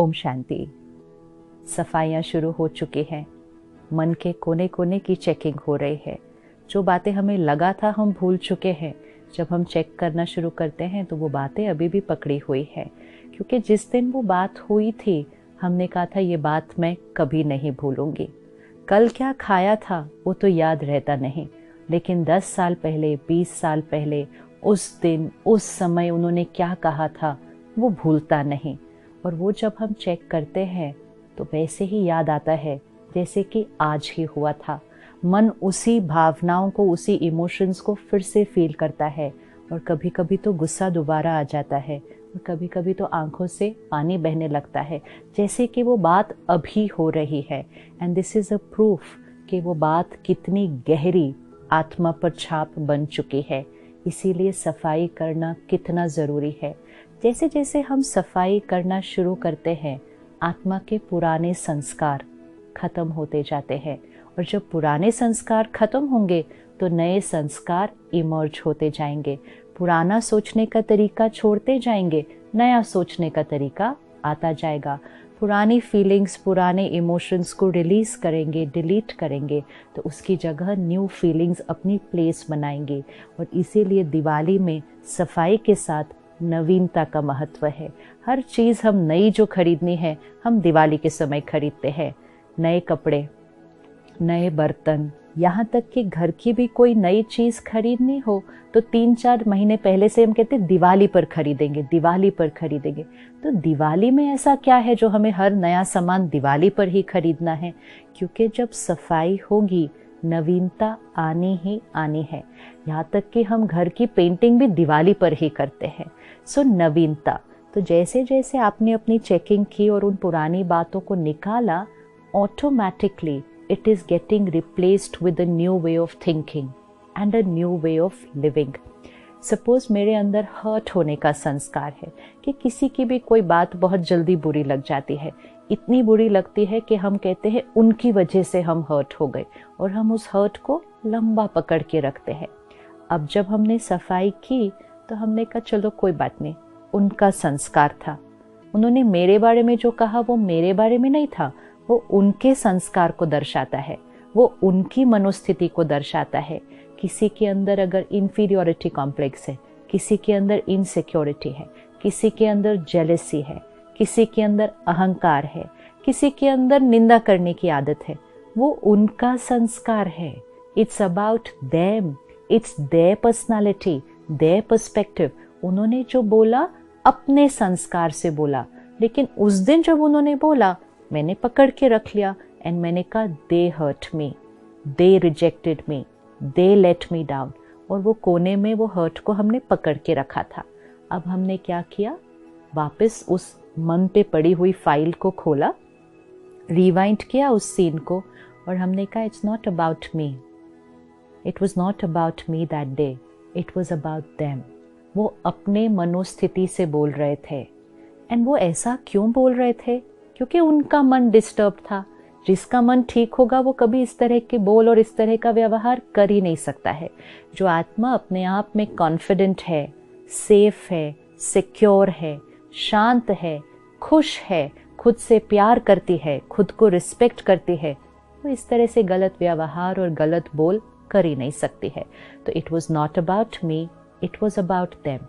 ओम शांति। सफाइयाँ शुरू हो चुकी हैं। मन के कोने कोने की चेकिंग हो रही है। जो बातें हमें लगा था हम भूल चुके हैं, जब हम चेक करना शुरू करते हैं तो वो बातें अभी भी पकड़ी हुई है। क्योंकि जिस दिन वो बात हुई थी हमने कहा था ये बात मैं कभी नहीं भूलूंगी। कल क्या खाया था वो तो याद रहता नहीं, लेकिन 10 साल पहले 20 साल पहले उस दिन उस समय उन्होंने क्या कहा था वो भूलता नहीं। और वो जब हम चेक करते हैं तो वैसे ही याद आता है जैसे कि आज ही हुआ था। मन उसी भावनाओं को, उसी इमोशंस को फिर से फील करता है। और कभी कभी तो गुस्सा दोबारा आ जाता है और कभी कभी तो आंखों से पानी बहने लगता है, जैसे कि वो बात अभी हो रही है। And this is a proof कि वो बात कितनी गहरी आत्मा पर छाप बन चुकी है। इसीलिए सफाई करना कितना ज़रूरी है। जैसे जैसे हम सफाई करना शुरू करते हैं आत्मा के पुराने संस्कार खत्म होते जाते हैं। और जब पुराने संस्कार खत्म होंगे तो नए संस्कार इमर्ज होते जाएंगे। पुराना सोचने का तरीका छोड़ते जाएंगे, नया सोचने का तरीका आता जाएगा। पुरानी फीलिंग्स, पुराने इमोशंस को रिलीज़ करेंगे, डिलीट करेंगे, तो उसकी जगह न्यू फीलिंग्स अपनी प्लेस बनाएंगे। और इसीलिए दिवाली में सफाई के साथ नवीनता का महत्व है। हर चीज़ हम नई जो खरीदनी है हम दिवाली के समय खरीदते हैं। नए कपड़े, नए बर्तन, यहाँ तक कि घर की भी कोई नई चीज़ खरीदनी हो तो 3-4 महीने पहले से हम कहते हैं दिवाली पर खरीदेंगे, दिवाली पर खरीदेंगे। तो दिवाली में ऐसा क्या है जो हमें हर नया सामान दिवाली पर ही खरीदना है? क्योंकि जब सफाई होगी नवीनता आनी ही आनी है। यहाँ तक कि हम घर की पेंटिंग भी दिवाली पर ही करते हैं। सो नवीनता। तो जैसे जैसे आपने अपनी चेकिंग की और उन पुरानी बातों को निकाला, automatically it is getting replaced with a new way of thinking and a new way of living. Suppose मेरे अंदर हर्ट होने का संस्कार है कि किसी की भी कोई बात बहुत जल्दी बुरी लग जाती है। इतनी बुरी लगती है कि हम कहते हैं उनकी वजह से हम हर्ट हो गए और हम उस हर्ट को लंबा पकड़ के रखते हैं। अब जब हमने सफाई की तो हमने कहा चलो कोई बात नहीं, उनका संस्कार था। उन्होंने मेरे बारे में जो कहा वो मेरे बारे में नहीं था, वो उनके संस्कार को दर्शाता है, वो उनकी मनोस्थिति को दर्शाता है। किसी के अंदर अगर इंफीरियोरिटी कॉम्प्लेक्स है, किसी के अंदर इनसिक्योरिटी है, किसी के अंदर जेलसी है, किसी के अंदर अहंकार है, किसी के अंदर निंदा करने की आदत है, वो उनका संस्कार है। It's about them, it's there personality, their perspective. उन्होंने जो बोला अपने संस्कार से बोला, लेकिन उस दिन जब उन्होंने बोला मैंने पकड़ के रख लिया एंड मैंने कहा दे hurt me, they rejected me, they let me down. और वो कोने में वो हर्ट को हमने पकड़ के रखा था। अब हमने क्या किया, वापस उस मन पे पड़ी हुई फाइल को खोला, रिवाइंड किया उस सीन को और हमने कहा it's not about me, it was not about me that day, it was about them. वो अपने मनोस्थिति से बोल रहे थे। एंड वो ऐसा क्यों बोल रहे थे? क्योंकि उनका मन डिस्टर्ब था। जिसका मन ठीक होगा वो कभी इस तरह के बोल और इस तरह का व्यवहार कर ही नहीं सकता है। जो आत्मा अपने आप में कॉन्फिडेंट है, सेफ है, सिक्योर है, शांत है, खुश है, खुद से प्यार करती है, खुद को रिस्पेक्ट करती है, वो इस तरह से गलत व्यवहार और गलत बोल कर ही नहीं सकती है। तो it was not about me, it was about them.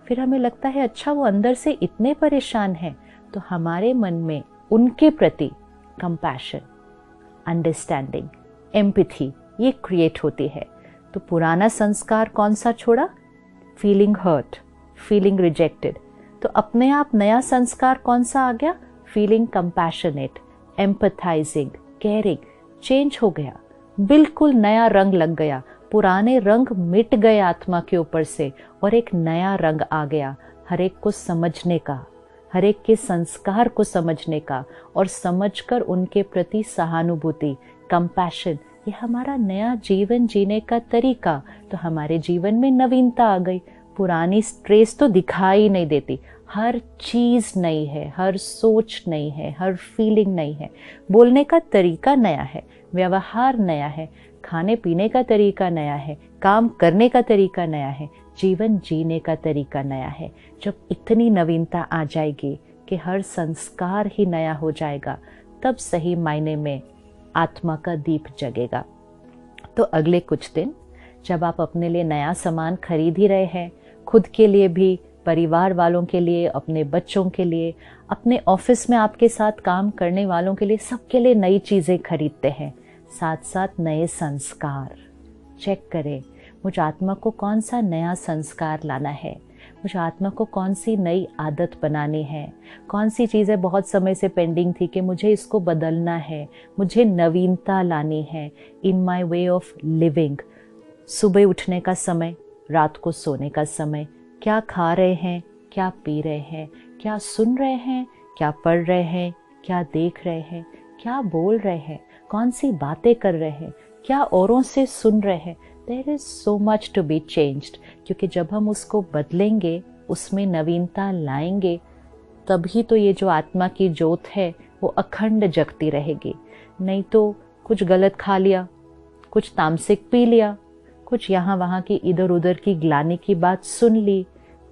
फिर हमें लगता है अच्छा वो अंदर से इतने परेशान हैं, तो हमारे मन में उनके प्रति कंपैशन, अंडरस्टैंडिंग, एम्पैथी ये क्रिएट होती है। तो पुराना संस्कार कौन सा छोड़ा? Feeling hurt, feeling rejected. तो अपने आप नया संस्कार कौन सा आ गया? Feeling compassionate, empathising, caring. Change हो गया, बिल्कुल नया रंग लग गया। पुराने रंग मिट गए आत्मा के ऊपर से और एक नया रंग आ गया, हर एक को समझने का, हर एक के संस्कार को समझने का और समझकर उनके प्रति सहानुभूति, कंपैशन। ये हमारा नया जीवन जीने का तरीका। तो हमारे जीवन में नवीनता आ गई। पुरानी स्ट्रेस तो दिखाई नहीं देती। हर चीज़ नई है, हर सोच नई है, हर फीलिंग नई है। बोलने का तरीका नया है, व्यवहार नया है, खाने पीने का तरीका नया है, काम करने का तरीका नया है, जीवन जीने का तरीका नया है। जब इतनी नवीनता आ जाएगी कि हर संस्कार ही नया हो जाएगा, तब सही मायने में आत्मा का दीप जगेगा। तो अगले कुछ दिन जब आप अपने लिए नया सामान खरीद ही रहे हैं, खुद के लिए भी, परिवार वालों के लिए, अपने बच्चों के लिए, अपने ऑफिस में आपके साथ काम करने वालों के लिए, सबके लिए नई चीज़ें खरीदते हैं, साथ साथ नए संस्कार। चेक करें मुझ आत्मा को कौन सा नया संस्कार लाना है, मुझे आत्मा को कौन सी नई आदत बनानी है, कौन सी चीज़ें बहुत समय से पेंडिंग थी कि मुझे इसको बदलना है, मुझे नवीनता लानी है in my way of living. सुबह उठने का समय, रात को सोने का समय, क्या खा रहे हैं, क्या पी रहे हैं, क्या सुन रहे हैं, क्या पढ़ रहे हैं, क्या देख रहे हैं, क्या बोल रहे हैं, कौन सी बातें कर रहे हैं, क्या औरों से सुन रहे हैं। There is so much to be changed, क्योंकि जब हम उसको बदलेंगे, उसमें नवीनता लाएंगे, तभी तो ये जो आत्मा की ज्योत है वो अखंड जगती रहेगी। नहीं तो कुछ गलत खा लिया, कुछ तामसिक पी लिया, कुछ यहाँ वहाँ की इधर उधर की ग्लानि की बात सुन ली,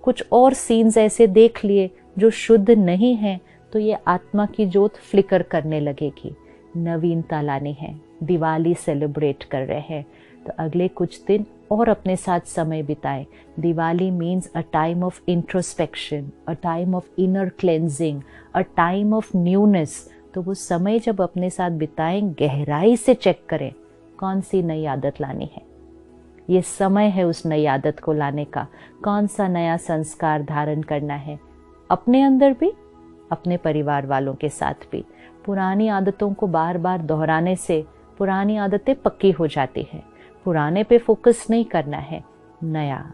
कुछ और सीन्स ऐसे देख लिए जो शुद्ध नहीं हैं, तो ये आत्मा की ज्योत फ्लिकर करने लगेगी। नवीनता लानी है, दिवाली सेलिब्रेट कर रहे हैं, तो अगले कुछ दिन और अपने साथ समय बिताएं। Diwali means a time of introspection, a time of inner cleansing, a time of newness. तो वो समय जब अपने साथ बिताएं, गहराई से चेक करें कौन सी नई आदत लानी है। ये समय है उस नई आदत को लाने का। कौन सा नया संस्कार धारण करना है, अपने अंदर भी, अपने परिवार वालों के साथ भी। पुरानी आदतों को बार बार दोहराने से पुरानी आदतें पक्की हो जाती हैं। पुराने पे फोकस नहीं करना है, नया,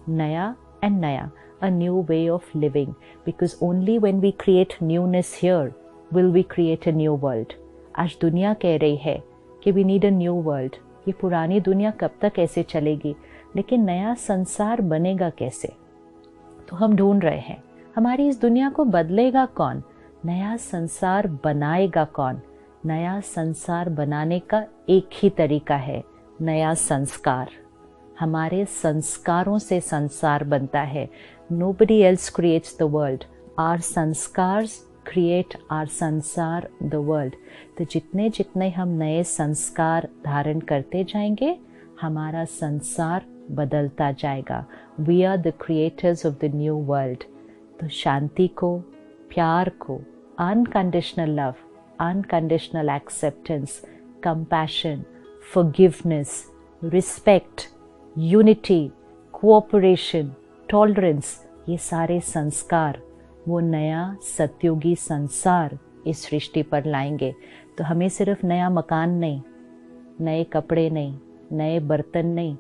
नया एंड नया, a new way of living, because only when we create newness here will we create a new world. आज दुनिया कह रही है कि we need a new world. ये पुरानी दुनिया कब तक ऐसे चलेगी, लेकिन नया संसार बनेगा कैसे? तो हम ढूंढ रहे हैं, हमारी इस दुनिया को बदलेगा कौन, नया संसार बनाएगा कौन? नया संसार बनाने का एक ही तरीका है, नया संस्कार। हमारे संस्कारों से संसार बनता है। Nobody else creates the world. Our संस्कार create our संसार, the world. तो जितने जितने हम नए संस्कार धारण करते जाएंगे, हमारा संसार बदलता जाएगा। We are the creators of the new world. तो शांति को, प्यार को, unconditional love, unconditional acceptance, compassion, forgiveness, respect, unity, cooperation, tolerance, ये सारे संस्कार वो नया सतयुगी संसार इस सृष्टि पर लाएंगे। तो हमें सिर्फ नया मकान नहीं, नए कपड़े नहीं, नए बर्तन नहीं,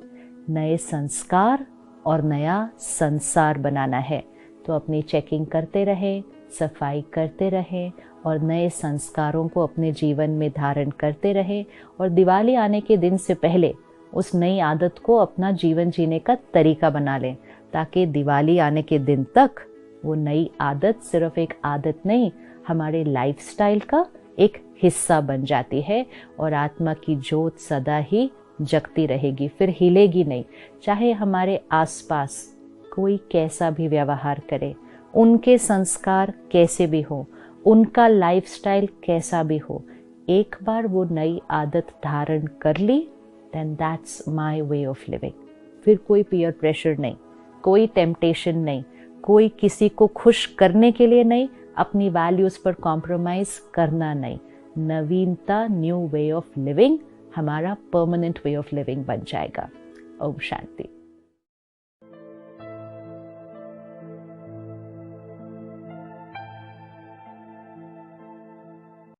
नए संस्कार और नया संसार बनाना है। तो अपनी चेकिंग करते रहें, सफाई करते रहें और नए संस्कारों को अपने जीवन में धारण करते रहें। और दिवाली आने के दिन से पहले उस नई आदत को अपना जीवन जीने का तरीका बना लें, ताकि दिवाली आने के दिन तक वो नई आदत सिर्फ एक आदत नहीं, हमारे लाइफस्टाइल का एक हिस्सा बन जाती है और आत्मा की ज्योत सदा ही जगती रहेगी, फिर हिलेगी नहीं। चाहे हमारे आसपास कोई कैसा भी व्यवहार करे, उनके संस्कार कैसे भी हो, उनका लाइफस्टाइल कैसा भी हो, एक बार वो नई आदत धारण कर ली, then that's my way of living. फिर कोई पीयर प्रेशर नहीं, कोई टेम्पटेशन नहीं, कोई किसी को खुश करने के लिए नहीं, अपनी वैल्यूज पर कॉम्प्रोमाइज करना नहीं। नवीनता, न्यू वे ऑफ लिविंग हमारा परमानेंट वे ऑफ लिविंग बन जाएगा। ओम शांति।